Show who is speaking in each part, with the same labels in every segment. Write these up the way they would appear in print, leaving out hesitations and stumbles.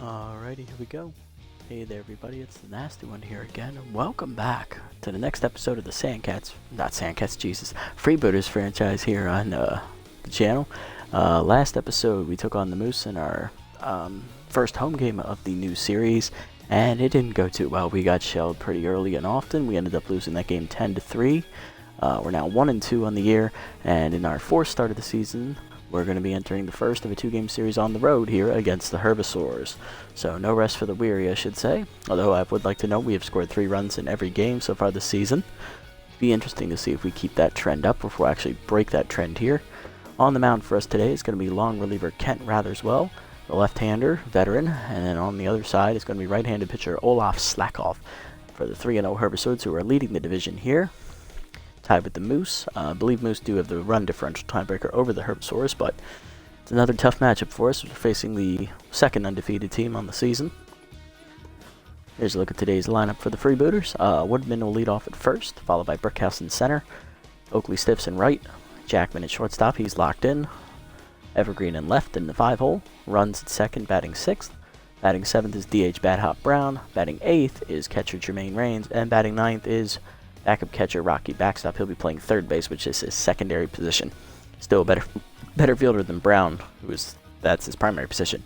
Speaker 1: Alrighty, here we go. Hey there everybody, it's the Nasty One here again, and welcome back to the next episode of the Freebooters franchise here on the channel. Last episode we took on the Moose in our first home game of the new series, and it didn't go too well. We got shelled pretty early and often. We ended up losing that game 10-3. We're now 1-2 on the year, and in our fourth start of the season, we're going to be entering the first of a two-game series on the road here against the Herbivores. So no rest for the weary, I should say. Although I would like to note we have scored 3 runs in every game so far this season. Be interesting to see if we keep that trend up or if we'll actually break that trend here. On the mound for us today is going to be long reliever Kent Ratherswell, the left-hander, veteran, and then on the other side is going to be right-handed pitcher Olaf Slakoff for the 3-0 Herbivores who are leading the division here. Tied with the Moose. I believe Moose do have the run differential tiebreaker over the Herbivores, but it's another tough matchup for us. We're facing the second undefeated team on the season. Here's a look at today's lineup for the Freebooters. Woodman will lead off at first, followed by Brickhouse in center, Oakley Stiffs in right, Jackman at shortstop, he's locked in, Evergreen in left in the 5-hole, Runs at second, batting 6th, batting 7th is DH Bad Hop Brown, batting 8th is catcher Jermaine Rains, and batting 9th is backup catcher Rocky Backstop. He'll be playing third base, which is his secondary position. Still a better fielder than Brown, that's his primary position.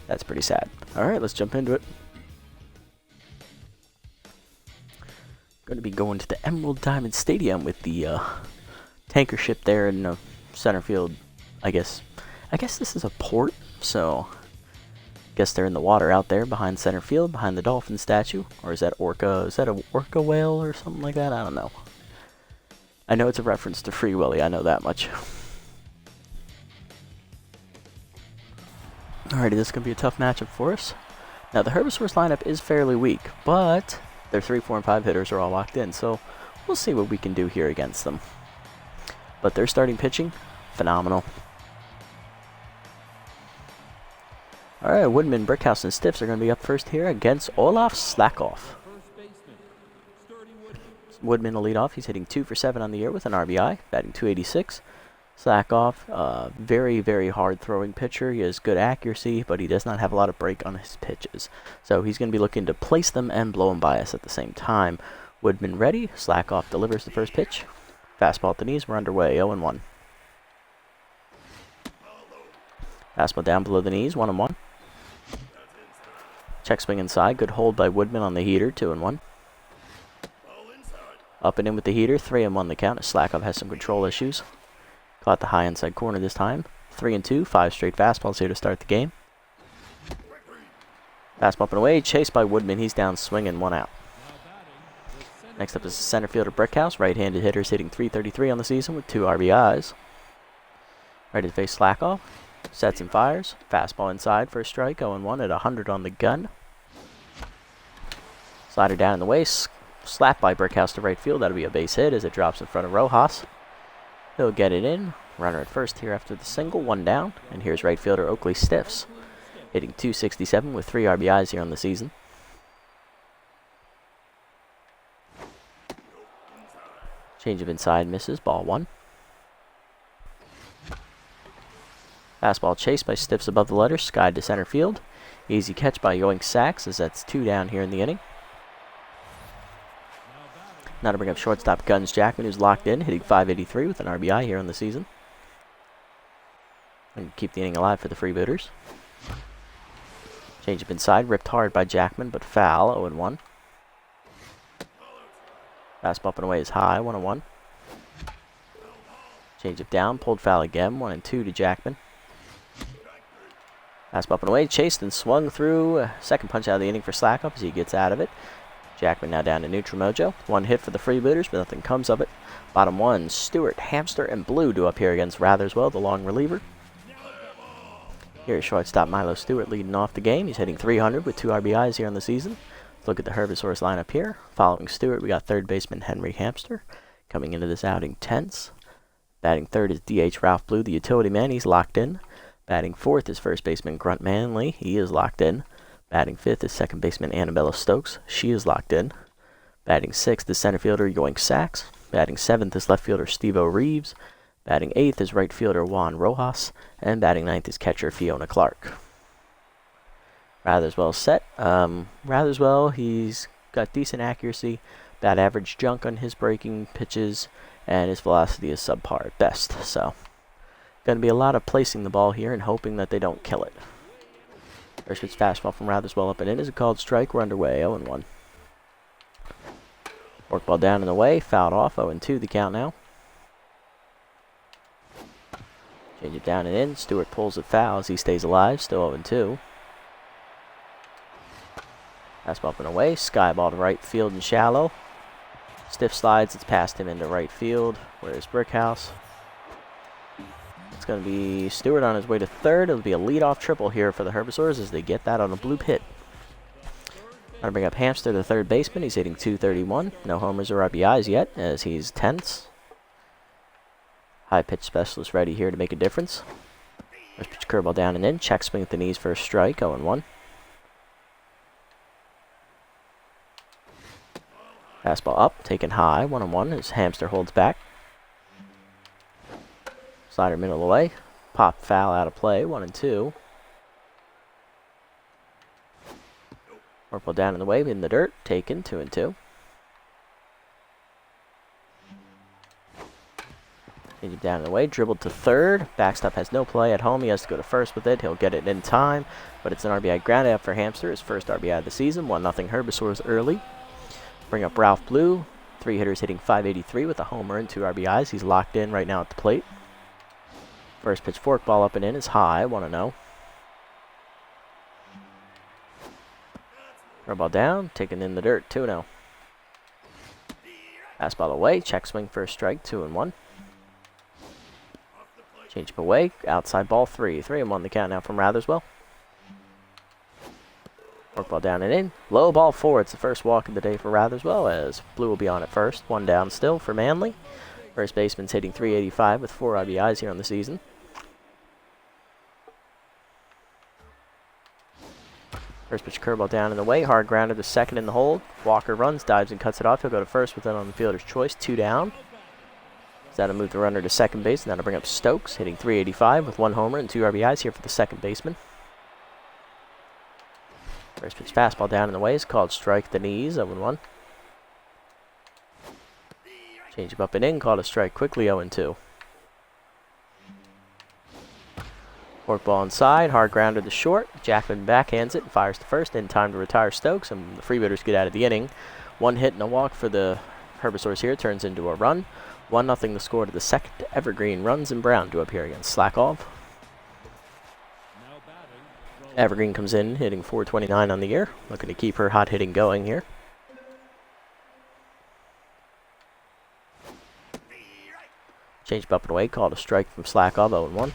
Speaker 1: That's pretty sad. Alright, let's jump into it. Going to be going to the Emerald Diamond Stadium with the tanker ship there in the center field. I guess this is a port, so I guess they're in the water out there behind center field, behind the dolphin statue. Or is that orca? Is that a orca whale or something like that? I don't know. I know it's a reference to Free Willy, I know that much. Alrighty, this is going to be a tough matchup for us. Now, the Herbivores lineup is fairly weak, but their 3, 4, and 5 hitters are all locked in, so we'll see what we can do here against them. But their starting pitching, phenomenal. Alright, Woodman, Brickhouse, and Stiffs are going to be up first here against Olaf Slakoff. Woodman will lead off. He's hitting 2 for 7 on the year with an RBI, batting .286. Slakoff, very, very hard throwing pitcher. He has good accuracy, but he does not have a lot of break on his pitches. So he's going to be looking to place them and blow them by us at the same time. Woodman ready. Slakoff delivers the first pitch. Fastball at the knees. We're underway, 0-1. Fastball down below the knees, 1-1. Check swing inside. Good hold by Woodman on the heater, 2-1. Up and in with the heater, 3-1 the count as Slakoff has some control issues. Caught the high inside corner this time. 3-2, 5 straight fastballs here to start the game. Fastball up and away, chased by Woodman. He's down swinging, 1 out. Next up is center fielder Brickhouse, right-handed hitters hitting .333 on the season with 2 RBIs. Ready to face Slakoff. Sets and fires. Fastball inside for a strike. 0-1 at 100 on the gun. Slider down in the waist. Slapped by Brickhouse to right field. That'll be a base hit as it drops in front of Rojas. He'll get it in. Runner at first here after the single. 1 down. And here's right fielder Oakley Stiffs, hitting .267 with 3 RBIs here on the season. Change of inside misses. Ball 1. Fastball chased by Stiffs above the letters, skied to center field. Easy catch by Yoink Sachs as that's 2 down here in the inning. Now to bring up shortstop Guns Jackman, who's locked in, hitting .583 with an RBI here on the season. And keep the inning alive for the Freebooters. Change up inside, ripped hard by Jackman, but foul, 0-1. Fastball up and away is high, 1-1. Change up down, pulled foul again, 1-2 to Jackman. Fastball up and away, chased and swung through. Second punch out of the inning for Slakoff as he gets out of it. Jackman now down to neutral mojo. 1 hit for the Freebooters, but nothing comes of it. Bottom 1, Stewart, Hamster, and Blue do up here against Ratherswell, the long reliever. Here's shortstop Milo Stewart leading off the game. He's hitting .300 with 2 RBIs here on the season. Look at the Herbivores lineup here. Following Stewart, we got third baseman Henry Hamster. Coming into this outing, tense. Batting third is DH Ralph Blue, the utility man. He's locked in. Batting fourth is first baseman Grunt Manley. He is locked in. Batting fifth is second baseman Annabella Stokes. She is locked in. Batting sixth is center fielder Yoink Sachs. Batting seventh is left fielder Steve-O Reeves. Batting eighth is right fielder Juan Rojas. And batting ninth is catcher Fiona Clark. Ratherswell set. Ratherswell, he's got decent accuracy, about average junk on his breaking pitches, and his velocity is subpar at best. So, going to be a lot of placing the ball here and hoping that they don't kill it. First pitch fastball from Ratherswell up and in is a called strike. We're underway, 0-1. Forkball down and away, fouled off, 0-2 the count now. Change it down and in. Stewart pulls it foul as he stays alive, still 0-2. Fastball up and away, sky ball to right field and shallow. Stiff slides, it's past him into right field. Where's Brickhouse? It's going to be Stewart on his way to third. It'll be a leadoff triple here for the Herbivores as they get that on a bloop hit. Going to bring up Hamster, the third baseman. He's hitting .231. No homers or RBIs yet as he's tense. High pitch specialist ready here to make a difference. First pitch curveball down and in. Check swing at the knees for a strike, 0-1. Fastball up, taken high, 1-1 as Hamster holds back. Slider middle away. Pop foul out of play, 1-2. Forkball down in the way, in the dirt, taken, 2-2. Change it down in the way, dribbled to third. Backstop has no play at home. He has to go to first with it. He'll get it in time, but it's an RBI ground out for Hamster, his first RBI of the season. 1-0 Herbivores early. Bring up Ralph Blue. 3 hitters hitting .583 with a homer and 2 RBIs. He's locked in right now at the plate. First pitch forkball up and in is high, 1-0. Curveball down, taken in the dirt, 2-0. Fastball away, check swing for a strike, 2-1. Change up away, outside ball 3-1 the count now from Ratherswell. Forkball down and in, low ball 4. It's the first walk of the day for Ratherswell as Blue will be on at first. 1 down still for Manley. First baseman's hitting .385 with 4 RBIs here on the season. First pitch curveball down and away, hard grounder to second in the hold. Walker runs, dives and cuts it off. He'll go to first with it on the fielder's choice, 2 down. That'll move the runner to second base, and that'll bring up Stokes, hitting .385 with 1 homer and 2 RBIs here for the second baseman. First pitch fastball down in the way is called strike the knees, 0-1. Change up and in, called a strike quickly, 0-2. Forkball inside, hard grounder to short. Jackman backhands it and fires to first in time to retire Stokes, and the Freebooters get out of the inning. 1 hit and a walk for the Herbivores here turns into a run. 1-0 the score to the second. Evergreen runs and Brown do up here against Slackov. Evergreen comes in hitting .429 on the year, looking to keep her hot hitting going here. Change up and away, called a strike from Slackov, 0-1.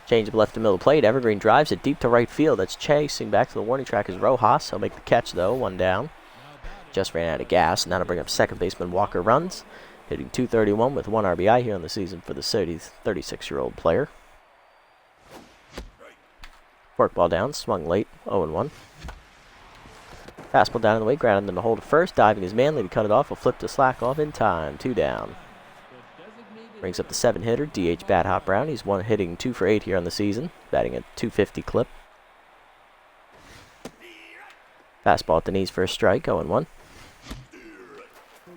Speaker 1: Change up left to middle plate. Evergreen drives it deep to right field. That's chasing back to the warning track is Rojas. He'll make the catch though, 1 down. Just ran out of gas, and that'll bring up second baseman Walker runs, hitting .231 with 1 RBI here on the season for the 36-year-old player. Forkball down, swung late, 0-1. Fastball down in the way, grounded in the hole to first. Diving is Manley to cut it off. Will flip to Slackov in time, 2 down. Brings up the 7-hitter, DH Bad Hot Brown. He's hitting 2 for 8 here on the season, batting at .250 clip. Fastball at the knees for a strike, 0-1.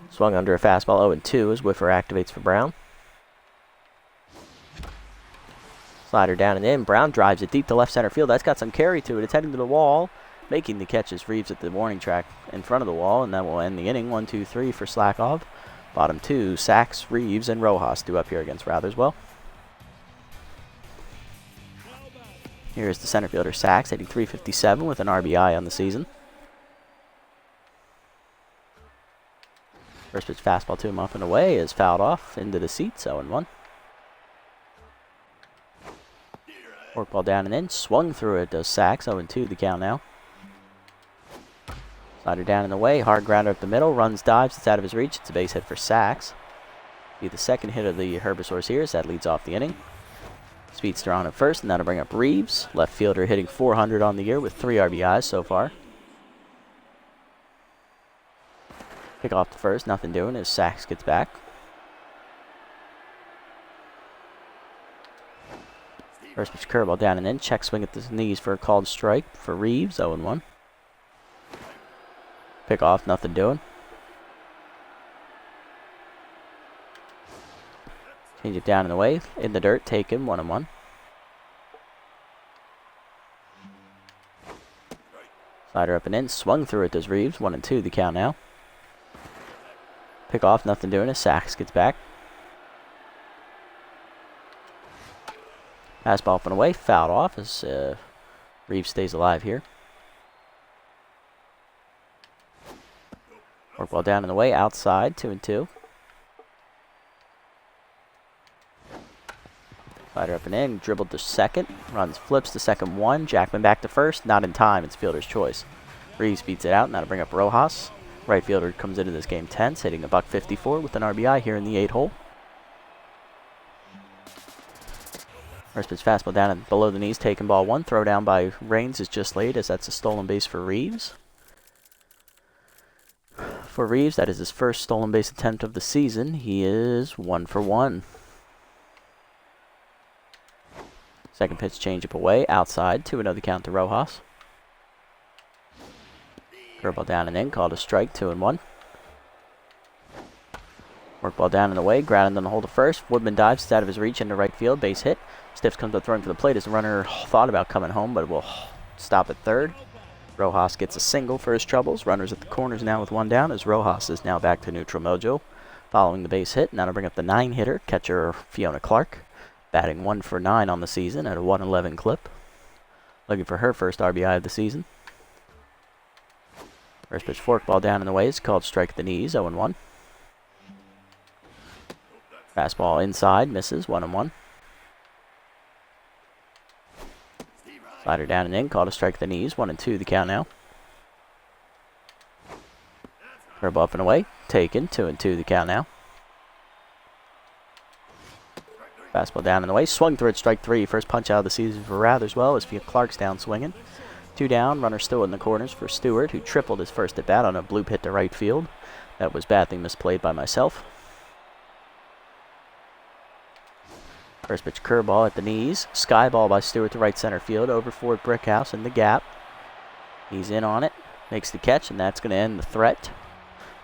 Speaker 1: Swung under a fastball, 0-2 as Whiffer activates for Brown. Slider down and in. Brown drives it deep to left center field. That's got some carry to it. It's heading to the wall. Making the catch is Reeves at the warning track in front of the wall, and that will end the inning. 1-2-3 for Slackov. Bottom 2, Sachs, Reeves, and Rojas do up here against Ratherswell. Here's the center fielder Sachs, hitting .357 with an RBI on the season. First pitch fastball to him up and away is fouled off into the seats, 0-1. Forkball down and in, swung through it, does Sachs, 0-2 the count now. Slider down in the way, hard grounder up the middle, runs, dives, it's out of his reach, it's a base hit for Sachs. Be the second hit of the Herbivores here, as that leads off the inning. Speedster on at first, and that'll bring up Reeves, left fielder hitting .400 on the year with 3 RBIs so far. Pick off the first, nothing doing as Sachs gets back. First pitch curveball down and in. Check swing at the knees for a called strike for Reeves. 0-1. Pick off, nothing doing. Change it down and away. In the dirt, taken. 1-1. Slider up and in. Swung through it, does Reeves. 1-2 the count now. Pick off, nothing doing. As Sachs gets back. Fastball up and away. Fouled off as Reeves stays alive here. Work ball down and away. Outside. 2-2. Slider up and in. Dribbled to second. Runs, flips to second 1. Jackman back to first. Not in time. It's fielder's choice. Reeves beats it out. Now to bring up Rojas. Right fielder comes into this game tense, hitting a .154 with an RBI here in the 8-hole. First pitch fastball down and below the knees, taken ball 1. Throw down by Raines is just laid as that's a stolen base for Reeves. For Reeves, that is his first stolen base attempt of the season. He is 1 for 1. Second pitch change up away, outside, 2-0 the count to Rojas. Curveball down and in, called a strike, 2-1. Work ball down and away, grounded on the hole to first. Woodman dives, it's out of his reach into right field, base hit. Stips comes up throwing for the plate as the runner thought about coming home, but will stop at third. Rojas gets a single for his troubles. Runners at the corners now with 1 down as Rojas is now back to neutral mojo. Following the base hit, now to bring up the 9-hitter, catcher Fiona Clark. Batting 1 for 9 on the season at a 111 clip. Looking for her first RBI of the season. First pitch forkball down and away is called strike at the knees, 0-1. Fastball inside, misses, 1-1. Slider down and in, called a strike at the knees, 1-2 the count now. Curve up and away, taken, 2-2 the count now. Fastball down and away, swung through it, strike 3. First punch out of the season for Ratherswell as Clark's down swinging. 2 down, runner still in the corners for Stewart, who tripled his first at bat on a bloop hit to right field. That was badly misplayed by myself. First pitch curveball at the knees. Sky ball by Stewart to right center field, over for Brickhouse in the gap. He's in on it, makes the catch, and that's going to end the threat.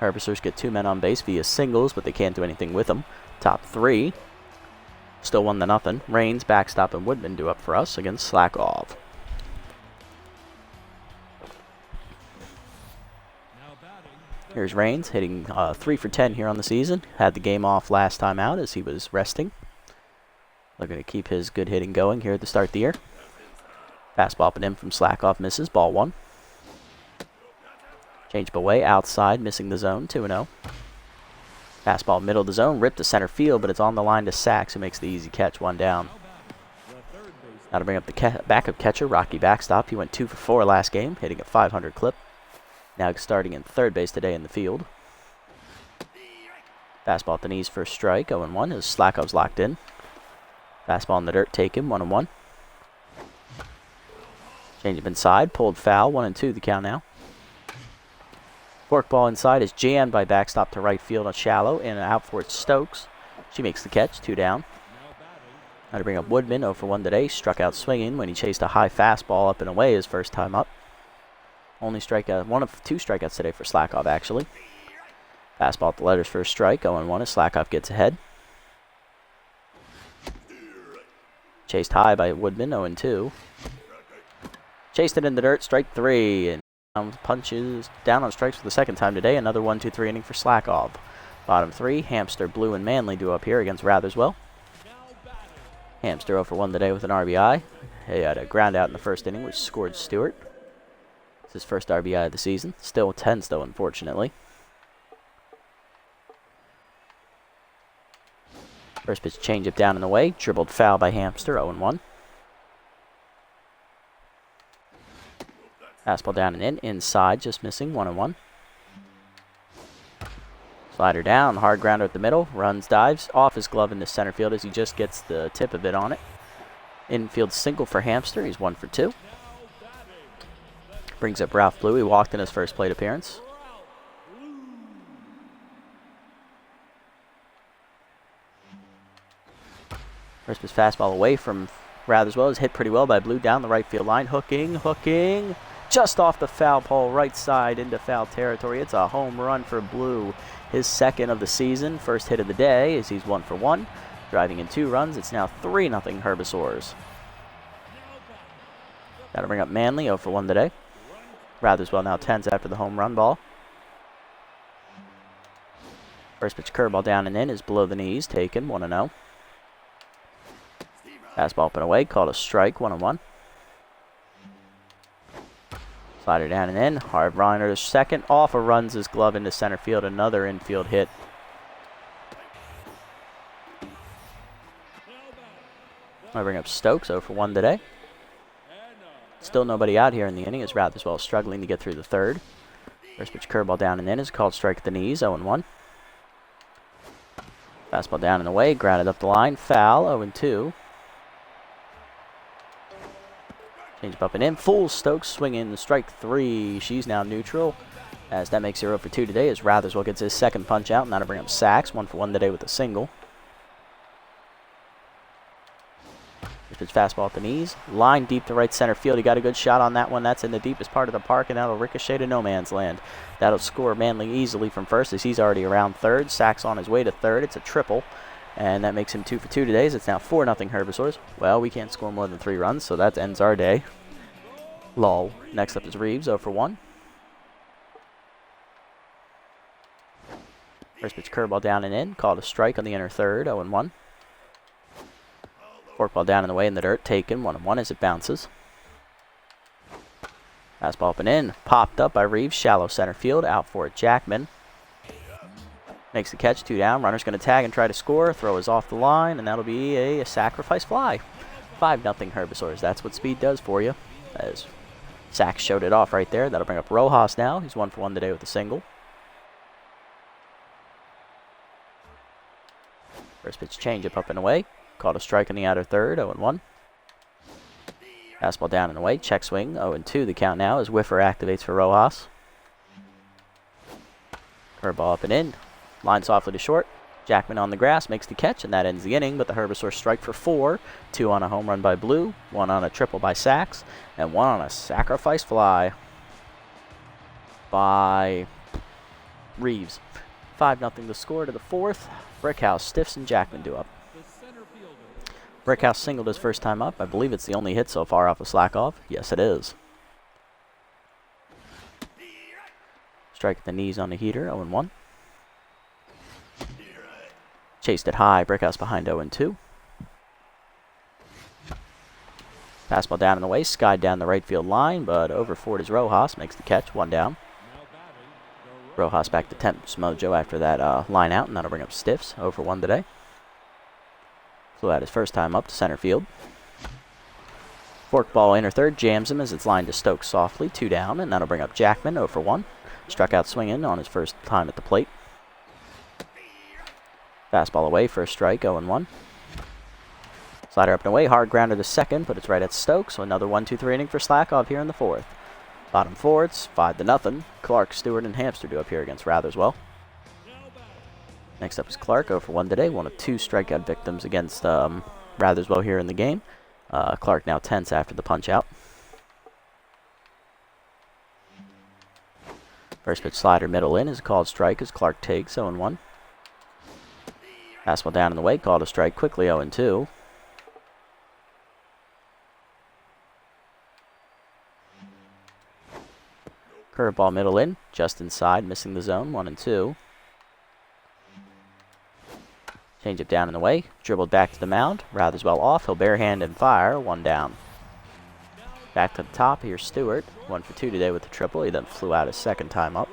Speaker 1: Herbicers get 2 men on base via singles, but they can't do anything with them. Top 3. Still 1-0. Raines, backstop, and Woodman do up for us against Slackov. Here's Raines hitting 3 for 10 here on the season. Had the game off last time out as he was resting. Looking to keep his good hitting going here at the start of the year. Fastball up and in from Slackov, misses, ball 1. Change up away, outside, missing the zone, 2-0. Fastball middle of the zone, ripped to center field, but it's on the line to Sachs, who makes the easy catch, 1 down. Now to bring up the backup catcher, Rocky Backstop. He went 2 for 4 last game, hitting a 500 clip. Now starting in third base today in the field. Fastball at the knees for a strike, 0-1 as Slackov's locked in. Fastball in the dirt, taken, 1-1. Change up inside, pulled foul, 1-2 the count now. Forkball inside is jammed by backstop to right field on shallow, and out for Stokes. She makes the catch, 2 down. Now to bring up Woodman, 0 for 1 today. Struck out swinging when he chased a high fastball up and away his first time up. Only strikeout, 1 of 2 strikeouts today for Slackov, actually. Fastball at the letters for a strike, 0-1 as Slackov gets ahead. Chased high by Woodman, 0-2. Chased it in the dirt, strike 3, and punches down on strikes for the second time today. Another 1-2-3 inning for Slackov. Bottom 3, Hamster, Blue, and Manley do up here against Ratherswell. Hamster 0 for 1 today with an RBI. He had a ground out in the first inning, which scored Stewart. It's his first RBI of the season. Still 10 though, unfortunately. First pitch changeup down and away. Dribbled foul by Hamster, 0-1. Fastball down and in. Inside, just missing, 1-1. Slider down, hard grounder at the middle. Runs, dives, off his glove into center field as he just gets the tip of it on it. Infield single for Hamster. He's 1 for 2. Brings up Ralph Blue. He walked in his first plate appearance. First pitch fastball away from Ratherswell is hit pretty well by Blue down the right field line. Hooking. Just off the foul pole, right side into foul territory. It's a home run for Blue. His second of the season. First hit of the day as he's 1 for 1. Driving in 2 runs. It's now 3-0 Herbivores. That'll bring up Manley, 0 for 1 today. Ratherswell now 10s after the home run ball. First pitch curveball down and in is below the knees. Taken, 1-0. Fastball up and away, called a strike, 1-1. Slider down and in. Hard runner to second. Off a runs his glove into center field. Another infield hit. I bring up Stokes, 0 for 1 today. Still nobody out here in the inning as Ratherswell struggling to get through the third. First pitch curveball down and in is called strike at the knees, 0-1. Fastball down and away, grounded up the line, foul, 0-2. Change up and in, full Stokes swinging, strike 3. She's now neutral, as that makes 0 for 2 today as Ratherswell gets his second punch out, and that'll bring up Sachs, 1 for 1 today with a single. First pitch fastball at the knees, line deep to right center field. He got a good shot on that one. That's in the deepest part of the park, and that'll ricochet to no man's land. That'll score Manley easily from first as he's already around third. Sachs on his way to third. It's a triple, and that makes him 2 for 2 today. It's now 4-0 Herbivores. Well, we can't score more than 3 runs, so that ends our day. Lol. Next up is Reeves, 0 for 1. First pitch curveball down and in, called a strike on the inner third, 0-1. Forkball down in the way in the dirt, taken, 1-1 as it bounces. Fastball up and in, popped up by Reeves, shallow center field, out for it, Jackman. Makes the catch, 2 down, runner's going to tag and try to score, throw is off the line, and that'll be a sacrifice fly. 5-0 Herbivores, that's what speed does for you, as Sachs showed it off right there. That'll bring up Rojas now, he's 1 for 1 today with a single. First pitch changeup up and away. Called a strike on the outer third, 0-1. Fastball down and away, check swing, 0-2 the count now as Whiffer activates for Rojas. Curveball up and in, line softly to short. Jackman on the grass makes the catch, and that ends the inning, but the Herbivores strike for 4. 2 on a home run by Blue, 1 on a triple by Sachs, and 1 on a sacrifice fly by Reeves. 5-0 the score to the 4th. Brickhouse, Stiffs, and Jackman do up. Brickhouse singled his first time up. I believe it's the only hit so far off of Slackoff. Yes, it is. Strike at the knees on the heater, 0-1. Chased it high, Brickhouse behind 0-2. Fastball down in the way, skied down the right field line, but over for it is Rojas, makes the catch, 1 down. Rojas back to Temps mojo after that line out, and that'll bring up Stiffs, 0 for 1 today. Flew out his first time up to center field. Forkball inner third, jams him as it's lined to Stokes softly, 2 down, and that'll bring up Jackman, 0 for 1. Struck out swinging on his first time at the plate. Fastball away, first strike, 0-1. Slider up and away, hard grounder to second, but it's right at Stokes, so another 1-2-3 inning for Slackoff here in the 4th. Bottom 4, it's 5-0. Clark, Stewart, and Hamster do up here against Ratherswell. Next up is Clark, 0 for 1 today, one of 2 strikeout victims against Ratherswell here in the game. Clark now tense after the punch out. First pitch slider middle in is a called strike as Clark takes, 0-1. Fastball down in the way, called a strike quickly, 0-2. Curveball middle in, just inside, missing the zone, 1-2. Change it down in the way, dribbled back to the mound. Ratherswell off, he'll barehand and fire, 1 down. Back to the top, here's Stewart, 1 for 2 today with the triple. He then flew out his second time up.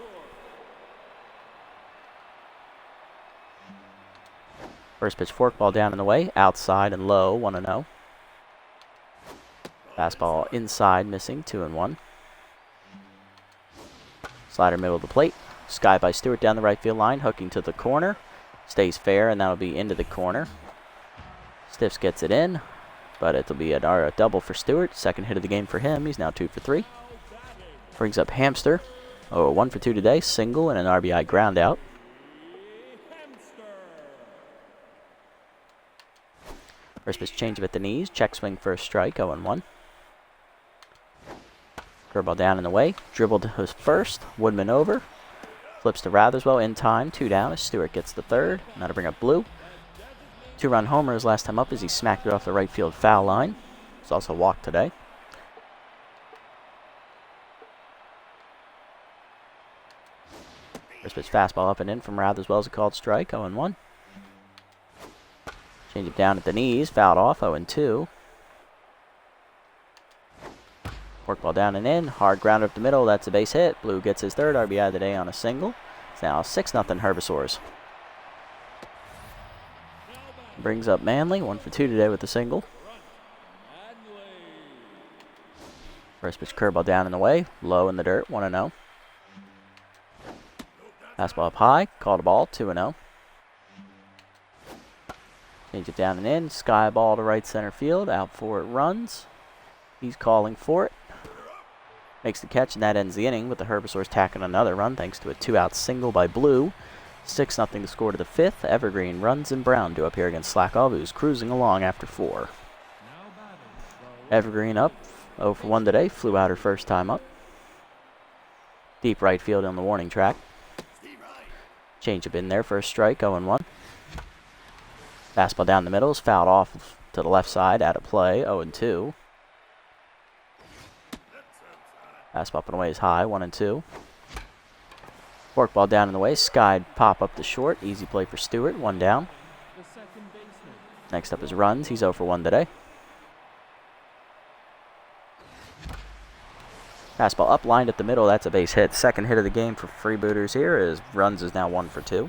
Speaker 1: First pitch forkball down in the way, outside and low, 1-0. Fastball inside, missing, 2-1. Slider middle of the plate, sky by Stewart down the right field line, hooking to the corner. Stays fair, and that'll be into the corner. Stiffs gets it in, but it'll be a double for Stewart. Second hit of the game for him. He's now 2 for 3. Brings up Hamster. 1 for 2 today, single and an RBI ground out. First pitch changeup at the knees. Check swing for a strike. 0-1. Curveball down and away. Dribbled to his first. Woodman over. Flips to Ratherswell in time. 2 down as Stewart gets the third. Now to bring up Blue. 2-run homer his last time up as he smacked it off the right field foul line. He's also walked today. First pitch fastball up and in from Ratherswell is a called strike. 0-1. Change it down at the knees. Fouled off. 0-2. Forkball down and in. Hard ground up the middle. That's a base hit. Blue gets his third RBI of the day on a single. It's now 6-0 Herbivores. Brings up Manley. 1 for 2 today with the single. First pitch curveball down and away. Low in the dirt. 1-0. Fastball up high. Called a ball. 2-0. Change it down and in. Sky ball to right center field. Out for it runs. He's calling for it. Makes the catch, and that ends the inning with the Herbivores tacking another run thanks to a 2-out single by Blue. 6-0 to score to the 5th. Evergreen, Runs, and Brown due up here against Slackov, who's cruising along after 4. Evergreen up 0 for 1 today. Flew out her first time up. Deep right field on the warning track. Changeup in there for a strike. 0-1. Fastball down the middle is fouled off to the left side. Out of play. 0-2. Fastball up and away is high. 1-2. Forkball down in the way. Skied pop up to short. Easy play for Stewart. 1 down. Next up is Runs. He's 0 for 1 today. Fastball up, lined at the middle. That's a base hit. Second hit of the game for Freebooters here as Runs is now 1 for 2.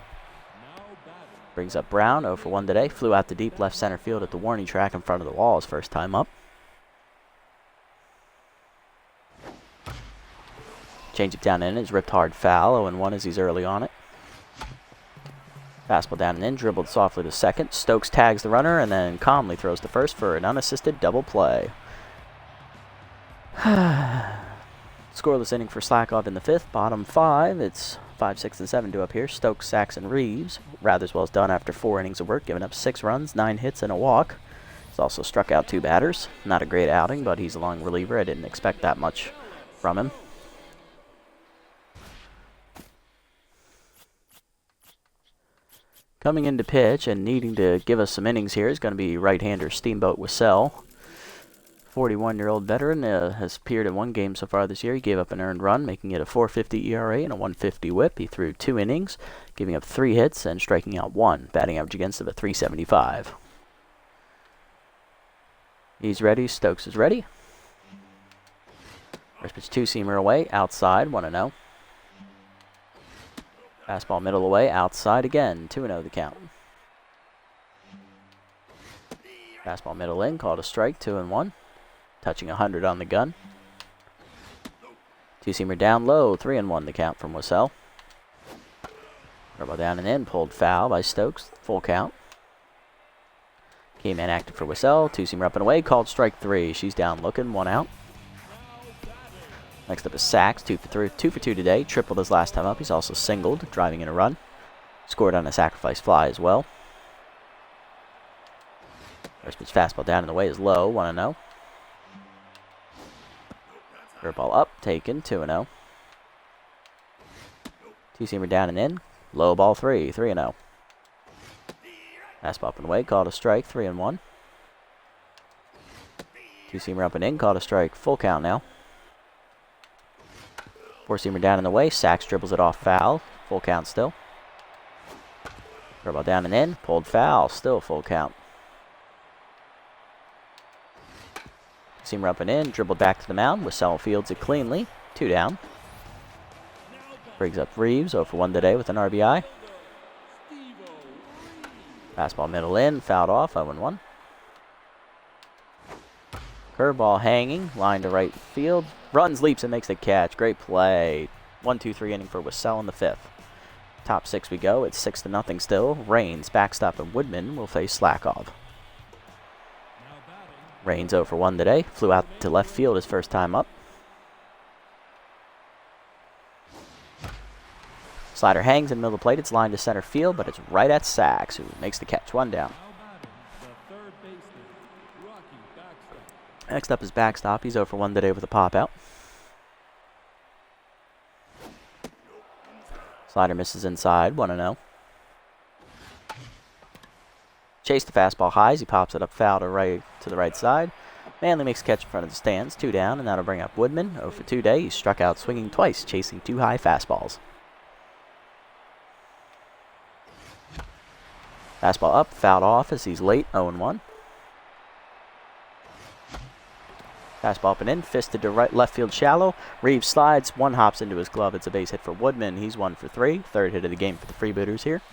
Speaker 1: Brings up Brown. 0 for 1 today. Flew out to deep left center field at the warning track in front of the wall his first time up. Change it down and in is ripped hard foul. 0-1 as he's early on it. Fastball down and in, dribbled softly to second. Stokes tags the runner and then calmly throws to first for an unassisted double play. Scoreless inning for Slackov in the 5th. Bottom 5. It's 5, 6, and 7 due up here. Stokes, Saxon, Reeves. Ratherswell's done after 4 innings of work, giving up 6 runs, 9 hits, and a walk. He's also struck out 2 batters. Not a great outing, but he's a long reliever. I didn't expect that much from him. Coming into pitch and needing to give us some innings here is going to be right-hander Steamboat Wissell. 41-year-old veteran has appeared in 1 game so far this year. He gave up an earned run, making it a 4.50 ERA and a 1.50 WHIP. He threw 2 innings, giving up 3 hits and striking out 1. Batting average against him at .375. He's ready. Stokes is ready. First pitch 2-seamer away, outside, 1-0. Fastball middle away, outside again, 2-0 the count. Fastball middle in, called a strike, 2-1. Touching 100 on the gun. 2-seamer down low, 3-1 the count from Wissell. Curveball down and in, pulled foul by Stokes, full count. Key man active for Wissell, 2-seamer up and away, called strike 3. She's down looking, 1 out. Next up is Sachs, 2 for 2 today. Tripled his last time up. He's also singled, driving in a run. Scored on a sacrifice fly as well. First pitch fastball down in the way is low, 1-0. Curveball up, taken, 2-0. 2-seamer down and in. Low ball 3-0. Fastball up and away, called a strike, 3-1. 2-seamer up and in, called a strike, full count now. 4-seamer down in the way. Sachs dribbles it off foul. Full count still. Curveball down and in. Pulled foul. Still full count. Seamer up and in. Dribbled back to the mound. Wissell fields it cleanly. 2 down. Brings up Reeves. 0 for 1 today with an RBI. Fastball middle in. Fouled off. 0-1. Curveball hanging, line to right field. Runs, leaps, and makes the catch. Great play. 1-2-3 inning for Wissell in the 5th. Top 6 we go. It's 6-0 still. Raines, backstop, and Woodman will face Slackov. Raines 0 for 1 today. Flew out to left field his first time up. Slider hangs in the middle of the plate. It's lined to center field, but it's right at Sachs, who makes the catch. 1 down. Next up is backstop. He's 0 for 1 today with a pop out. Slider misses inside, 1-0. Chase the fastball high as he pops it up foul to the right side. Manley makes a catch in front of the stands, 2 down, and that'll bring up Woodman. 0 for 2 day. He struck out swinging twice, chasing 2 high fastballs. Fastball up, fouled off as he's late, 0-1. Fastball up and in, fisted to left field shallow. Reeves slides, 1 hops into his glove. It's a base hit for Woodman. He's 1 for 3. Third hit of the game for the Freebooters here.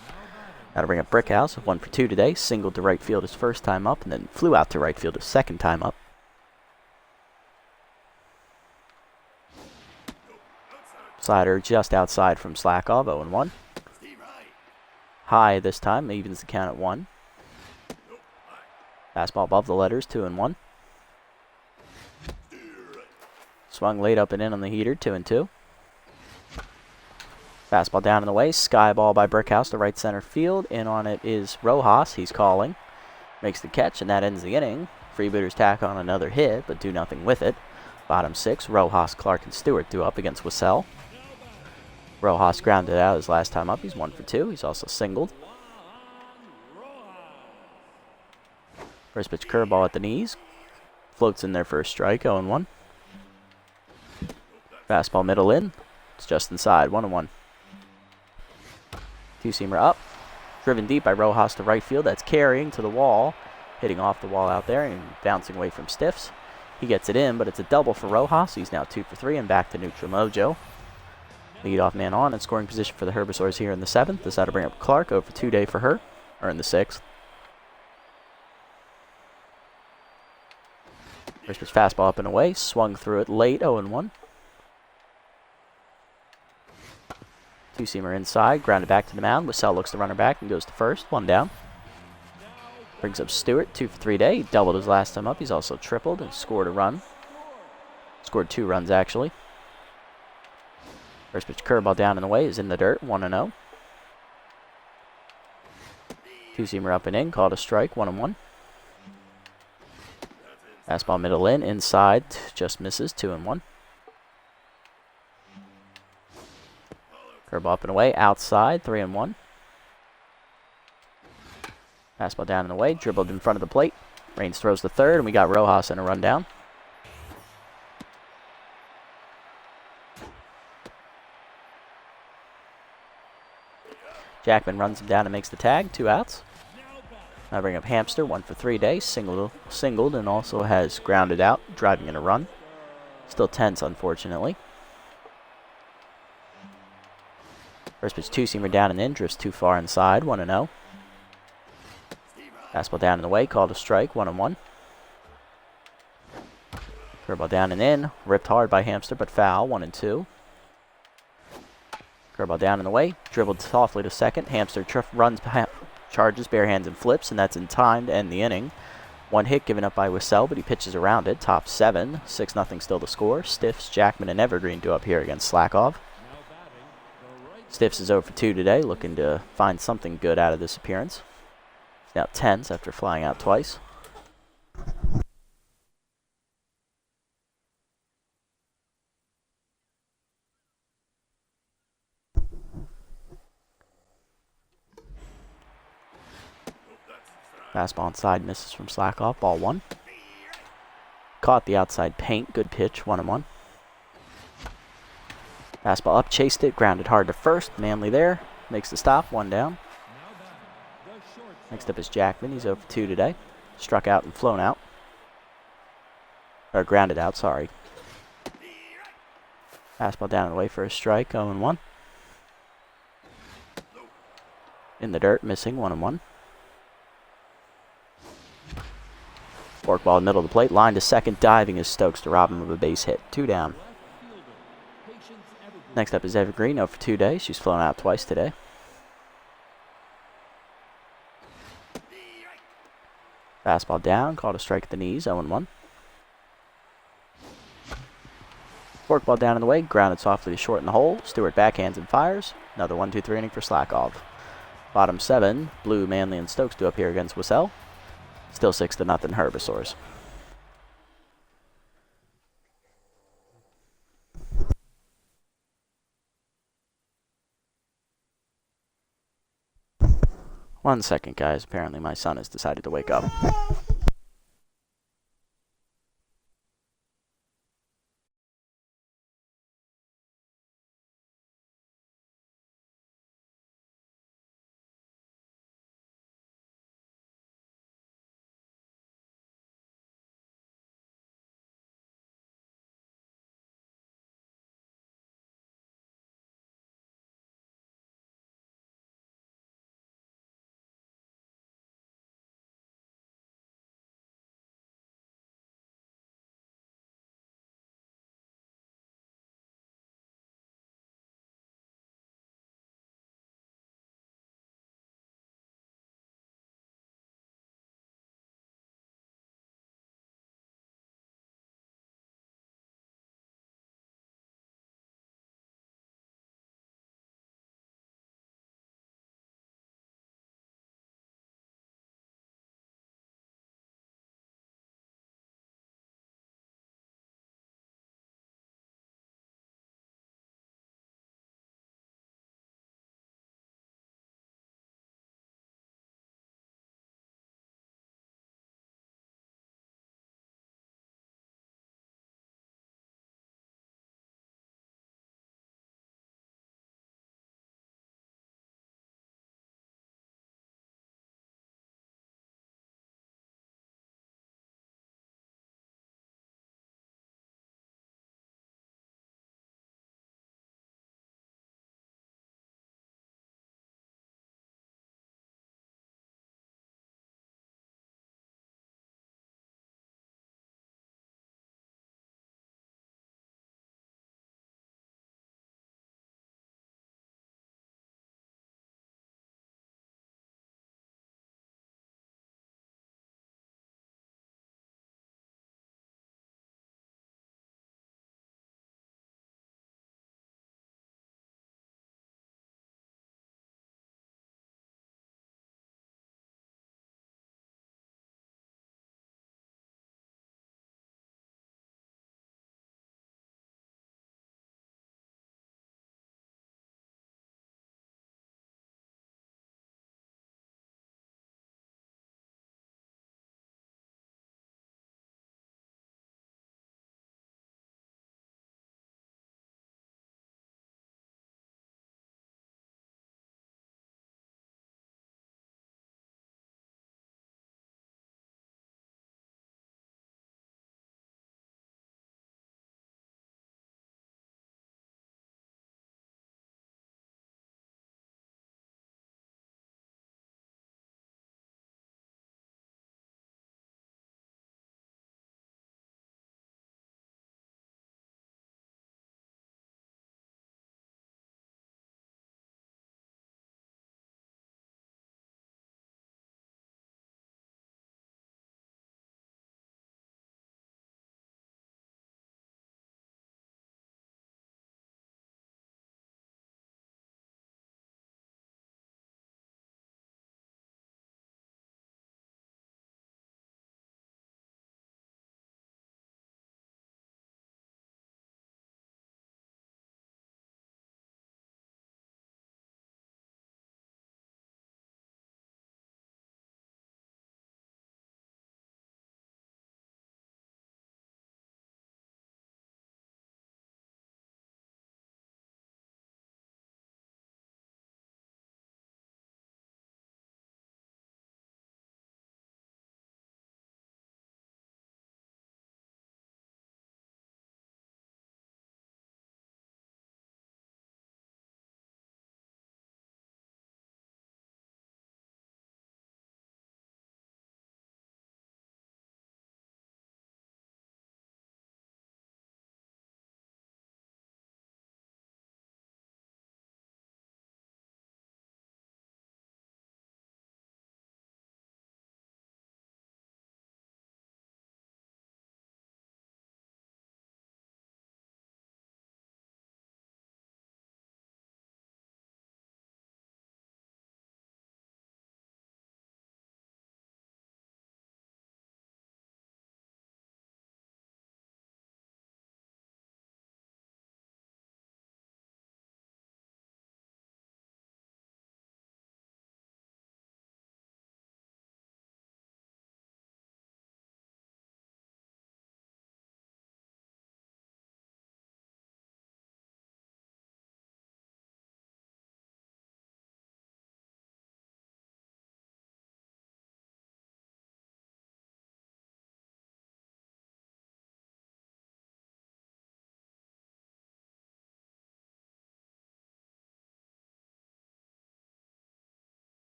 Speaker 1: That'll bring up Brickhouse, 1 for 2 today. Singled to right field his first time up, and then flew out to right field his second time up. Slider just outside from Slakov, 0-1. High this time, evens the count at 1. Fastball above the letters, 2-1. Swung late up and in on the heater, 2-2. Fastball down in the way, sky ball by Brickhouse to right center field. In on it is Rojas, he's calling. Makes the catch, and that ends the inning. Freebooters tack on another hit, but do nothing with it. Bottom 6, Rojas, Clark, and Stewart do up against Wissell. Rojas grounded out his last time up. He's 1 for 2. He's also singled. First pitch curveball at the knees. Floats in there for a strike, 0-1. Fastball middle in. It's just inside, 1-1. Two-seamer up. Driven deep by Rojas to right field. That's carrying to the wall. Hitting off the wall out there and bouncing away from Stiffs. He gets it in, but it's a double for Rojas. He's now 2 for 3 and back to neutral mojo. Leadoff man on and scoring position for the Herbisaurs here in the 7th. This ought to bring up Clark, 0 for 2 day for her, or in the 6th. First pitch fastball up and away. Swung through it late, 0-1. Two-seamer inside, grounded back to the mound. Wissell looks the runner back and goes to first, 1 down. Brings up Stewart, 2 for 3 day. He doubled his last time up. He's also tripled and scored a run. Scored 2 runs, actually. First pitch curveball down in the way is in the dirt, 1-0. Two-seamer up and in, called a strike, 1-1. Fastball middle in, inside, just misses, 2-1. Curveball up and away, outside, 3-1. Fastball down and away, dribbled in front of the plate. Raines throws the third, and we got Rojas in a rundown. Jackman runs him down and makes the tag, 2 outs. Now bring up Hamster, 1 for 3 day, singled, and also has grounded out, driving in a run. Still tense, unfortunately. First pitch two-seamer down and in, drifts too far inside, 1-0. Fastball down and away, called a strike, 1-1. Curveball down and in, ripped hard by Hamster, but foul, 1-2. Curveball down and away, dribbled softly to second. Hamster runs, charges, bare hands, and flips, and that's in time to end the inning. 1 hit given up by Wissell, but he pitches around it. Top 7, 6-0 still to score. Stiffs, Jackman, and Evergreen do up here against Slakov. Stiffs is 0 for 2 today, looking to find something good out of this appearance. He's now tense after flying out twice. Fastball inside, misses from Slakov, ball 1. Caught the outside paint, good pitch, 1-1. Fastball up, chased it, grounded hard to first. Manley there, makes the stop, 1 down. Next up is Jackman, he's 0 for 2 today. Struck out and flown out. Or grounded out, sorry. Fastball down and away for a strike, 0-1. In the dirt, missing, 1-1. Forkball middle of the plate, line to second, diving is Stokes to rob him of a base hit. 2 down. Next up is Evergreen, 0 for 2 days. She's flown out twice today. Fastball down, called a strike at the knees, 0-1. Forkball down in the way, grounded softly to short in the hole. Stewart backhands and fires. Another 1-2-3 inning for Slakov. Bottom 7, Blue, Manley, and Stokes do up here against Wissell. Still 6-0 Herbisaurs. One second, guys. Apparently my son has decided to wake up.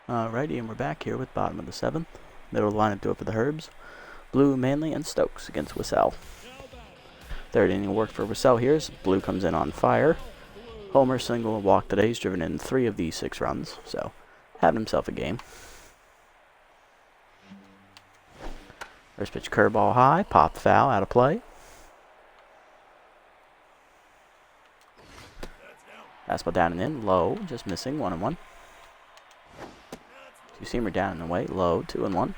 Speaker 1: Alrighty, and we're back here with bottom of the 7th. Middle of the lineup do it for the Herbs. Blue, Manley, and Stokes against Wissell. Third inning work for Wissell here as Blue comes in on fire. Homer, single, and walk today. He's driven in 3 of these 6 runs, so having himself a game. First pitch curveball high, pop foul, out of play. Fastball down and in, low, just missing, 1-1. Two-seamer down and away, low, 2-1.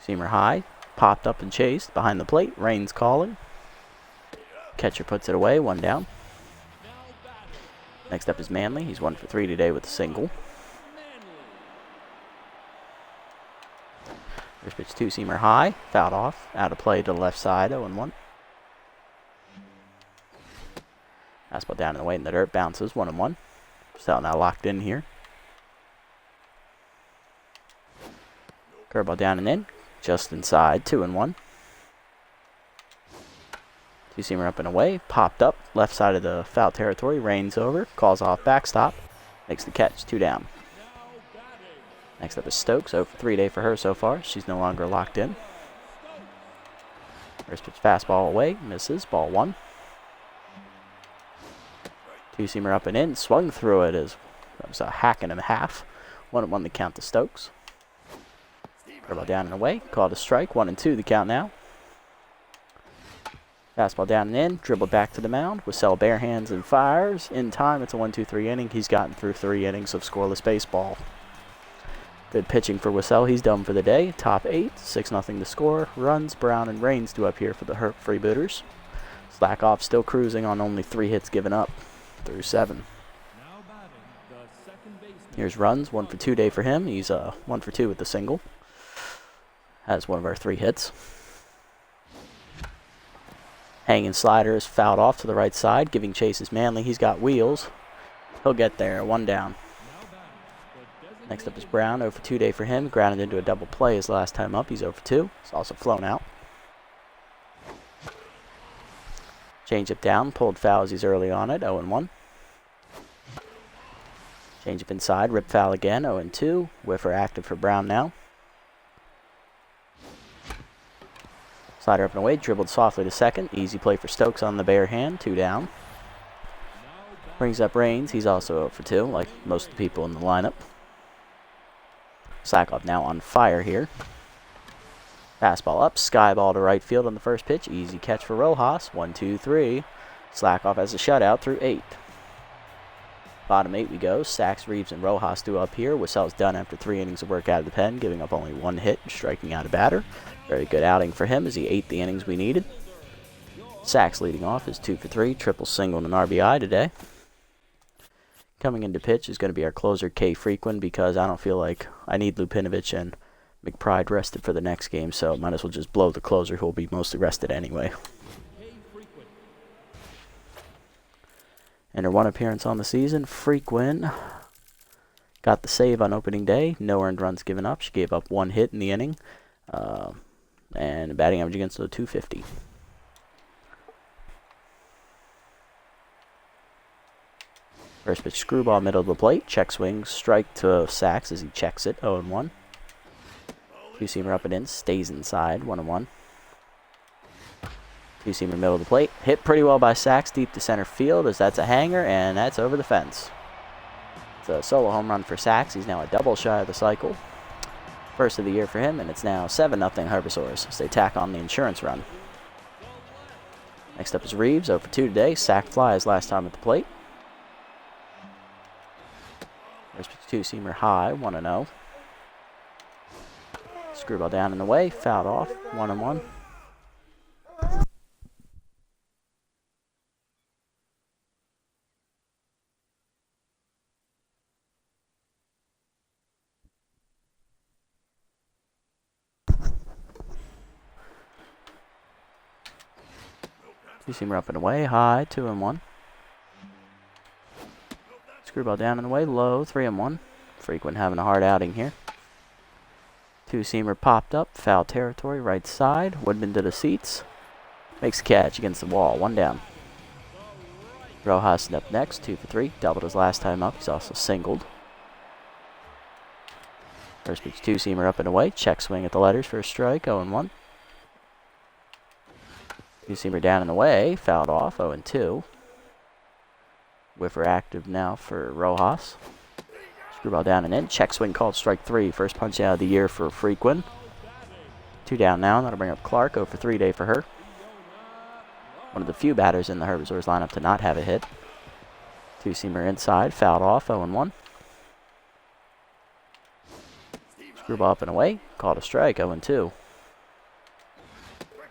Speaker 1: Seamer high, popped up and chased, behind the plate, rain's calling. Catcher puts it away, 1 down. Next up is Manley, he's 1 for 3 today with a single. First pitch two-seamer high, fouled off, out of play to the left side, 0-1. Fastball down and away in the dirt, bounces, 1-1. Wissell now locked in here. Curveball down and in, just inside, 2-1. Two-seamer up and away, popped up, left side of the foul territory, rains over, calls off backstop, makes the catch, 2 down. Next up is Stokes, 0 for 3 day for her so far. She's no longer locked in. First pitch fastball away, misses, ball 1. Two-seamer up and in, swung through it as that was a hack and a half. 1-1 the count to Stokes. Curveball down and away, called a strike, 1-2 the count now. Fastball down and in, dribbled back to the mound. Wissell bare hands and fires. In time, it's a 1-2-3 inning. He's gotten through 3 innings of scoreless baseball. Good pitching for Wissell. He's done for the day. Top 8, 6-0 to score. Runs, Brown, and Rains do up here for the Freebooters. Slack off, still cruising on only 3 hits given up through 7. Here's runs, 1 for 2 day for him. He's 1 for 2 with the single. Has one of our 3 hits. Hanging slider is fouled off to the right side, giving chase is Manley. He's got wheels. He'll get there, 1 down. Next up is Brown, 0 for 2 day for him. Grounded into a double play his last time up. He's 0 for 2. He's also flown out. Changeup down, pulled foul as he's early on it, 0-1. Changeup inside, rip foul again, 0-2. Whiffer active for Brown now. Slider up and away, dribbled softly to second. Easy play for Stokes on the bare hand, 2 down. Brings up Rains, he's also 0 for 2, like most of the people in the lineup. Slakoff now on fire here. Fastball up, sky ball to right field on the first pitch. Easy catch for Rojas, 1-2-3. Slakoff has a shutout through 8. Bottom 8 we go. Sachs, Reeves, and Rojas do up here. Wissell's done after 3 innings of work out of the pen, giving up only 1 hit and striking out a batter. Very good outing for him as he ate the innings we needed. Sachs leading off is 2 for 3, triple single and an RBI today. Coming into pitch is going to be our closer, K. Frequin, because I don't feel like I need Lupinovich and McBride rested for the next game, so might as well just blow the closer who will be mostly rested anyway. And her 1 appearance on the season, Frequin got the save on opening day. No earned runs given up. She gave up 1 hit in the inning. And batting average against the 250. First pitch screwball middle of the plate. Check swing, strike to Sachs as he checks it, 0-1. Two-seamer up and in, stays inside, 1-1. Two-seamer middle of the plate. Hit pretty well by Sachs deep to center field as that's a hanger, and that's over the fence. It's a solo home run for Sachs. He's now a double shy of the cycle. First of the year for him, and it's now 7-0 Herbivores as they tack on the insurance run. Next up is Reeves, 0 for 2 today. Sack fly his last time at the plate. First pitch two-seamer high, 1-0. Screwball down and away, fouled off, 1-1. Two-seamer up and away, high, 2-1. Screwball down and away, low, 3-1. Frequin having a hard outing here. Two-seamer popped up, foul territory, right side. Woodman to the seats. Makes a catch against the wall, 1 down. Rojas up next, 2 for 3. Doubled his last time up. He's also singled. First pitch, two-seamer up and away. Check swing at the letters for a strike, 0-1. Two-seamer down and away. Fouled off, 0-2. Whiffer active now for Rojas. Screwball down and in. Check swing called strike 3. First punch out of the year for Frequin. 2 down now. That'll bring up Clark. 0 for 3 day for her. One of the few batters in the Herbivores lineup to not have a hit. Two-seamer inside. Fouled off. 0-1. Screwball up and away. Called a strike. 0-2.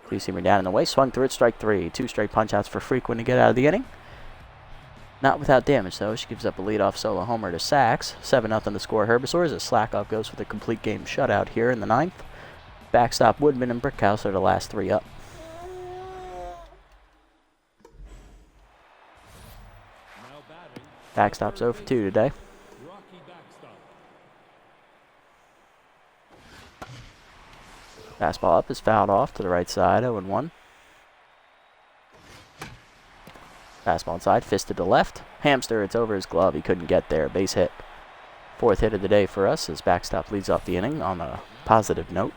Speaker 1: Two-seamer down and away. Swung through it. Strike 3. 2 straight punch-outs for Frequin to get out of the inning. Not without damage, though. She gives up a leadoff solo homer to Sachs. 7-0 to score Herbivores as Slackoff goes for the complete game shutout here in the 9th. Backstop, Woodman, and Brickhouse are the last 3 up. Backstop's 0 for 2 today. Fastball up is fouled off to the right side, 0-1. Fastball inside, fist to the left. Hamster, it's over his glove. He couldn't get there. Base hit. 4th hit of the day for us as Backstop leads off the inning on a positive note.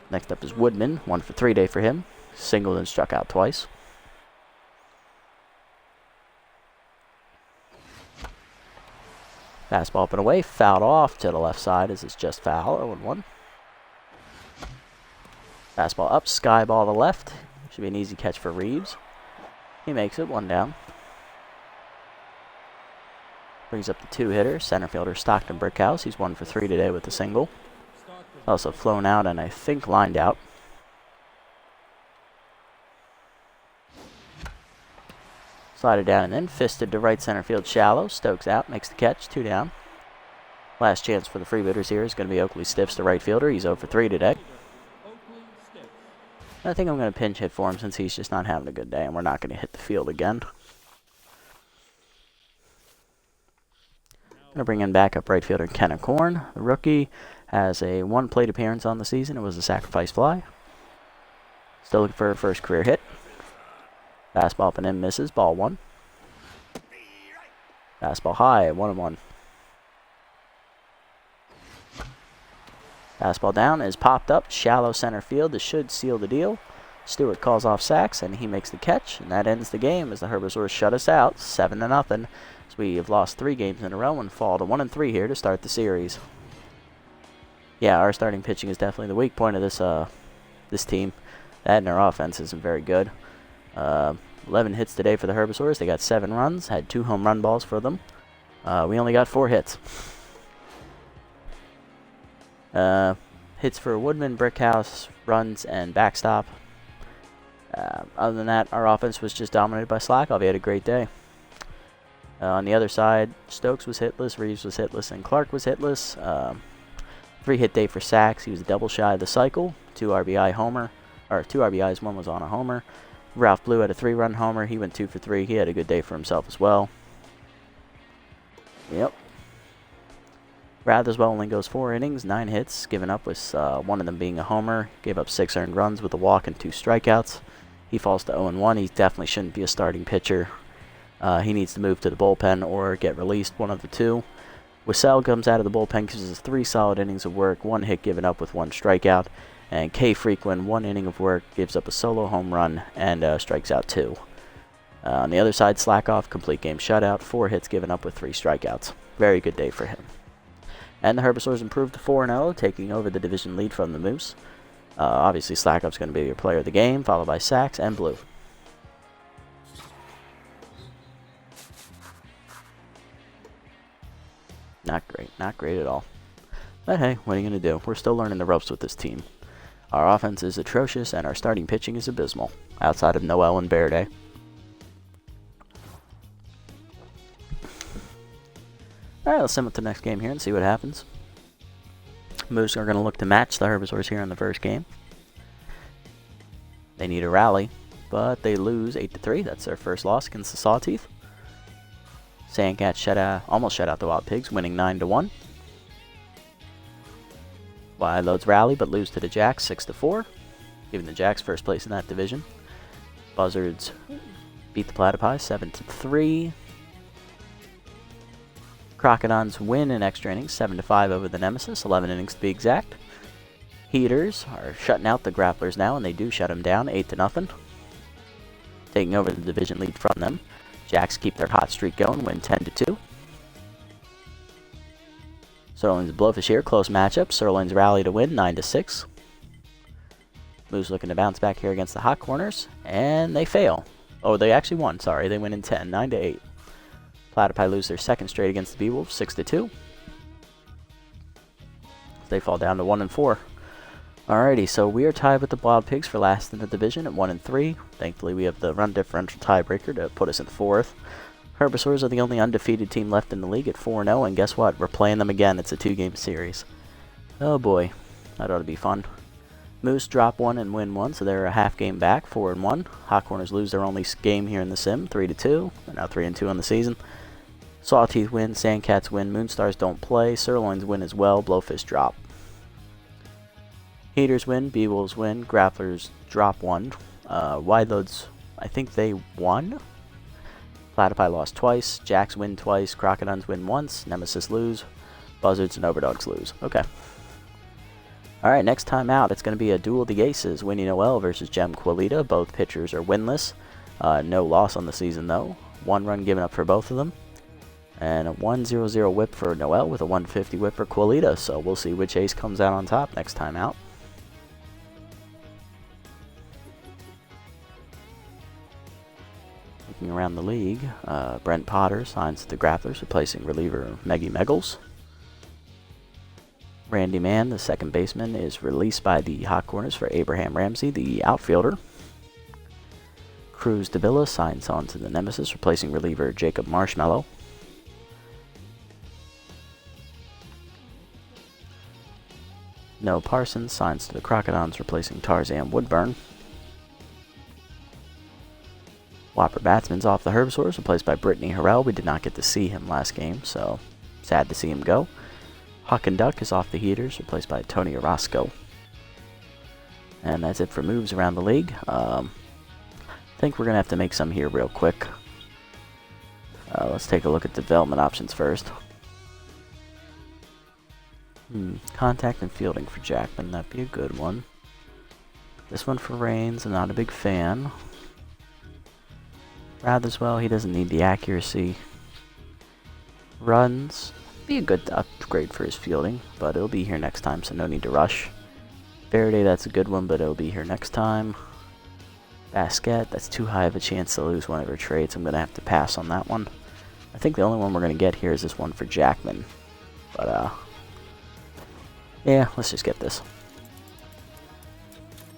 Speaker 1: Next up is Woodman, 1 for 3 day for him. Singled and struck out twice. Fastball up and away, fouled off to the left side as it's just foul, 0-1. Fastball up, sky ball to left. Should be an easy catch for Reeves. He makes it, 1 down. Brings up the 2-hitter, center fielder Stockton Brickhouse. He's 1 for 3 today with a single. Also flown out and I think lined out. Slided down and in, fisted to right center field shallow. Stokes out, makes the catch, 2 down. Last chance for the Freebooters here is going to be Oakley Stiffs, the right fielder. He's 0 for 3 today. I think I'm going to pinch hit for him since he's just not having a good day and we're not going to hit the field again. Going to bring in backup right fielder Kenna Korn. The rookie has a 1 plate appearance on the season. It was a sacrifice fly. Still looking for her first career hit. Fastball up and in, misses. Ball 1. Fastball high, 1-1. Fastball down is popped up, shallow center field. This should seal the deal. Stewart calls off Sachs, and he makes the catch, and that ends the game as the Herbivores shut us out, 7-0. As we have lost 3 games in a row and fall to 1-3 here to start the series. Yeah, our starting pitching is definitely the weak point of this team. That and our offense isn't very good. 11 hits today for the Herbivores. They got 7 runs, had 2 home run balls for them. We only got 4 hits. Hits for Woodman, Brickhouse, runs, and backstop. Other than that, our offense was just dominated by Slackoff. He had a great day. On the other side, Stokes was hitless, Reeves was hitless, and Clark was hitless. 3-hit day for Sachs. He was double shy of the cycle. 2 RBI homer, or 2 RBIs, 1 was on a homer. Ralph Blue had a 3-run homer. He went 2 for 3. He had a good day for himself as well. Yep. Ratherswell only goes 4 innings, 9 hits, given up with 1 of them being a homer. Gave up 6 earned runs with a walk and 2 strikeouts. He falls to 0-1. He definitely shouldn't be a starting pitcher. He needs to move to the bullpen or get released, one of the 2. Wissell comes out of the bullpen, gives us 3 solid innings of work, 1 hit given up with 1 strikeout. And K. Frequin, 1 inning of work, gives up a solo home run and strikes out 2. On the other side, Slackoff, complete game shutout, 4 hits given up with 3 strikeouts. Very good day for him. And the Herbivores improved to 4-0, taking over the division lead from the Moose. Obviously, Slackoff's going to be your player of the game, followed by Sachs and Blue. Not great at all. But hey, what are you going to do? We're still learning the ropes with this team. Our offense is atrocious, and our starting pitching is abysmal, outside of Noel and Verde. Alright, let's send it to the next game here and see what happens. Moose are going to look to match the Herbivores here in the first game. They need a rally, but they lose 8-3. That's their first loss against the Sawteeth. Sandcats almost shut out the Wild Pigs, winning 9-1. Wild Loads rally, but lose to the Jacks 6-4, giving the Jacks first place in that division. Buzzards beat the Platypi 7-3. Crocodons win in extra innings 7-5 over the Nemesis, 11 innings to be exact. Heaters are shutting out the Grapplers now, and they do shut them down 8-0. Taking over the division lead from them. Jacks keep their hot streak going, win 10-2. Sirloins and Blowfish here, close matchup. Sirloins rally to win 9-6. Moose looking to bounce back here against the Hot Corners, and they fail. Oh, they actually won, sorry. They win in 10, 9-8. Platypi lose their second straight against the Beewolves, 6-2. They fall down to 1-4. Alrighty, so we are tied with the Wild Pigs for last in the division at 1-3. Thankfully, we have the run differential tiebreaker to put us in fourth. Herbisaurs are the only undefeated team left in the league at 4-0, and guess what? We're playing them again. It's a 2-game series. Oh boy, that ought to be fun. Moose drop 1 and win 1, so they're a half game back, 4-1. Hot Corners lose their only game here in the sim, 3-2. They're now 3-2 on the season. Sawteeth win, Sandcats win, Moonstars don't play, Sirloins win as well, Blowfish drop. Heaters win, Beewolves win, Grapplers drop 1. Wide Loads, I think they won. Platypi lost twice, Jacks win twice, Crocodons win once, Nemesis lose, Buzzards and Overdogs lose. Okay. Alright, next time out, it's going to be a duel of the aces, Winnie Noel versus Gem Quilita. Both pitchers are winless. No loss on the season, though. 1 run given up for both of them. And a 1-0-0 whip for Noel with a 150 whip for Quilita. So we'll see which ace comes out on top next time out. Looking around the league, Brent Potter signs the Grapplers, replacing reliever Meggy Meggles. Randy Mann, the second baseman, is released by the Hot Corners for Abraham Ramsey, the outfielder. Cruz Davila signs on to the Nemesis, replacing reliever Jacob Marshmallow. No Parsons signs to the Crocodons, replacing Tarzan Woodburn. Whopper Batsman's off the Herbisaurs, replaced by Brittany Harrell. We did not get to see him last game, so sad to see him go. Huck and Duck is off the Heaters, replaced by Tony Orozco. And that's it for moves around the league. I think we're going to have to make some here real quick. Let's take a look at development options first. Contact and fielding for Jackman, that'd be a good one. This one for Reigns, I'm not a big fan. Ratherswell, he doesn't need the accuracy. Runs, be a good upgrade for his fielding, but it'll be here next time, so no need to rush. Faraday, that's a good one, but it'll be here next time. Basket, that's too high of a chance to lose one of her trades. I'm going to have to pass on that one. I think the only one we're going to get here is this one for Jackman. But, yeah, let's just get this.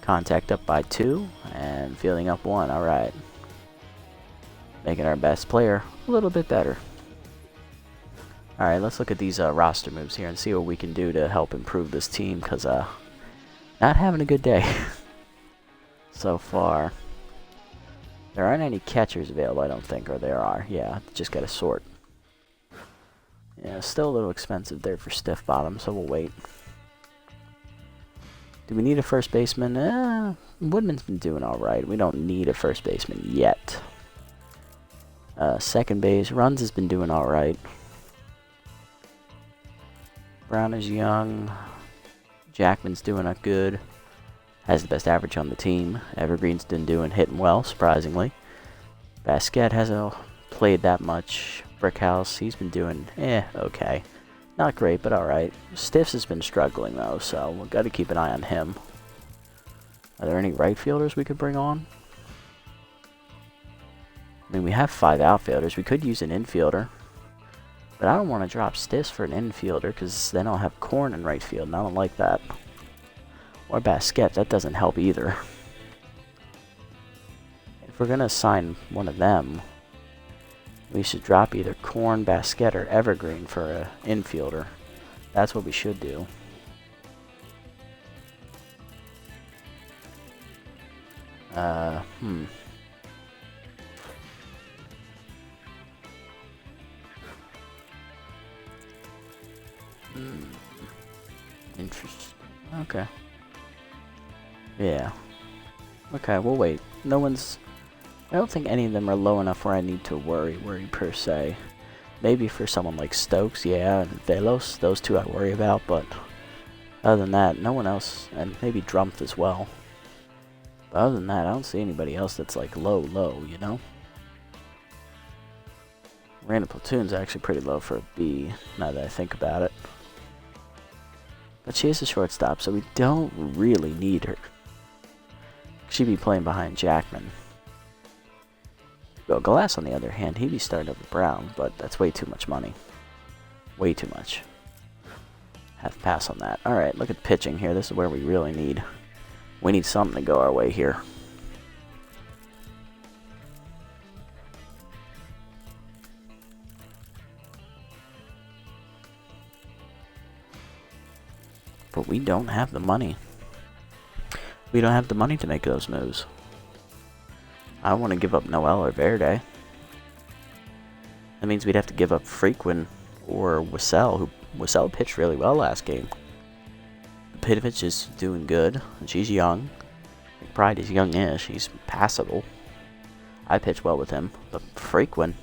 Speaker 1: Contact up by 2, and fielding up 1, alright. Making our best player a little bit better. Alright, let's look at these roster moves here and see what we can do to help improve this team, because, not having a good day so far. There aren't any catchers available, I don't think, or there are. Yeah, just gotta sort. Yeah, still a little expensive there for Stiff Bottom, so we'll wait. Do we need a first baseman? Woodman's been doing alright. We don't need a first baseman yet. Second base, Runs has been doing alright. Brown is young. Jackman's doing good. Has the best average on the team. Evergreen's been hitting well, surprisingly. Basket hasn't played that much. Brickhouse, he's been doing okay. Not great, but alright. Stiffs has been struggling though, so we've got to keep an eye on him. Are there any right fielders we could bring on? I mean, we have 5 outfielders. We could use an infielder. But I don't want to drop Stiffs for an infielder, because then I'll have Corn in right field, and I don't like that. Or Basket, that doesn't help either. If we're going to sign one of them, we should drop either Corn, Basket, or Evergreen for an infielder. That's what we should do. Interesting. Okay. Yeah. Okay, we'll wait. No one's I don't think any of them are low enough where I need to worry per se. Maybe for someone like Stokes, yeah, and Velos, those two I worry about, but other than that, no one else, and maybe Drumpf as well. But other than that, I don't see anybody else that's like low, you know? Random Platoon's actually pretty low for a B, now that I think about it. But she is a shortstop, so we don't really need her. She'd be playing behind Jackman. Well, Glass, on the other hand, he'd be starting over Brown, but that's way too much money. Way too much. Have to pass on that. Alright, look at pitching here. This is where we really need. We need something to go our way here. But we don't have the money. We don't have the money to make those moves. I don't want to give up Noel or Verde. That means we'd have to give up Frequin or Wissell, who Wissell pitched really well last game. Pitovich is doing good, and she's young. McBride is youngish, he's passable. I pitch well with him, but Frequin,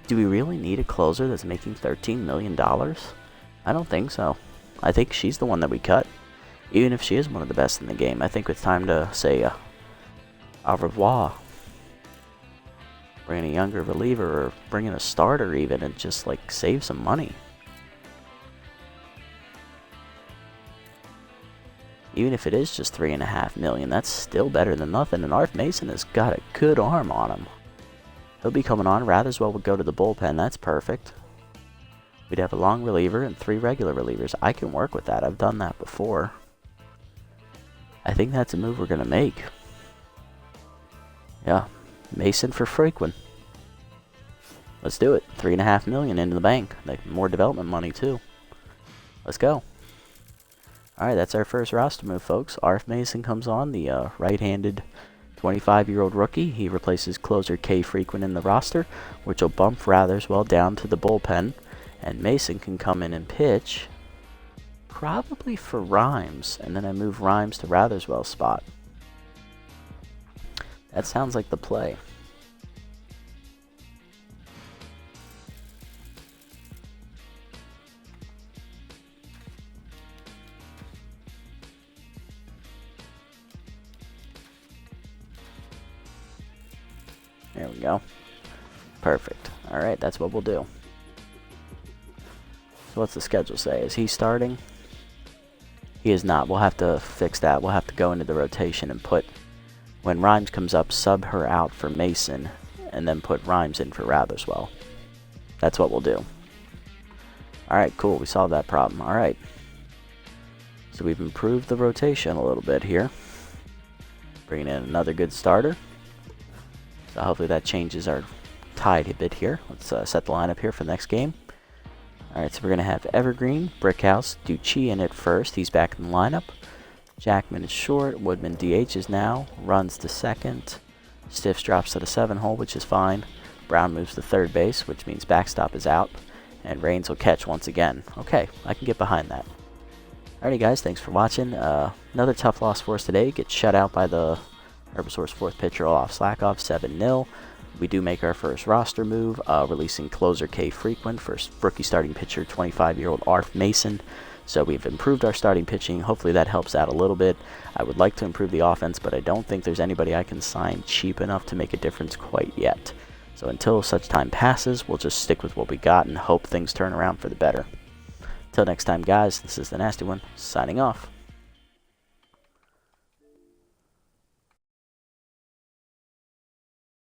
Speaker 1: do we really need a closer that's making $13 million? I don't think so. I think she's the one that we cut. Even if she is one of the best in the game, I think it's time to say au revoir. Bring in a younger reliever, or bring in a starter even, and just like save some money. Even if it is just $3.5 million, that's still better than nothing. And Arf Mason has got a good arm on him. He'll be coming on. Ratherswell would go to the bullpen. That's perfect. We'd have a long reliever and 3 regular relievers. I can work with that. I've done that before. I think that's a move we're going to make. Yeah. Mason for Frequin. Let's do it. $3.5 million into the bank. Like more development money too. Let's go. Alright, that's our first roster move, folks. Arf Mason comes on, the right-handed 25-year-old rookie. He replaces closer K Frequin in the roster, which will bump Ratherswell down to the bullpen. And Mason can come in and pitch, probably for Rhymes. And then I move Rhymes to Ratherswell's spot. That sounds like the play. There we go. Perfect. Alright, that's what we'll do. So what's the schedule say? Is he starting? He is not. We'll have to fix that. We'll have to go into the rotation and put, when Rhymes comes up, sub her out for Mason, and then put Rhymes in for Ratherswell. That's what we'll do. Alright, cool. We solved that problem. Alright. So we've improved the rotation a little bit here. Bringing in another good starter. So hopefully that changes our tide a bit here. Let's set the lineup here for the next game. Alright, so we're going to have Evergreen, Brickhouse, Ducci in at first. He's back in the lineup. Jackman is short. Woodman DHs now. Runs to second. Stiffs drops to the 7-hole, which is fine. Brown moves to third base, which means backstop is out. And Raines will catch once again. Okay, I can get behind that. Alrighty, guys, thanks for watching. Another tough loss for us today. Gets shut out by the Herbasaur's fourth pitcher, Olaf Slakoff, 7-0. We do make our first roster move, releasing closer K Frequin, first rookie starting pitcher, 25-year-old Arf Mason. So we've improved our starting pitching. Hopefully that helps out a little bit. I would like to improve the offense, but I don't think there's anybody I can sign cheap enough to make a difference quite yet. So until such time passes, we'll just stick with what we got and hope things turn around for the better. Till next time, guys, this is the Nasty One, signing off.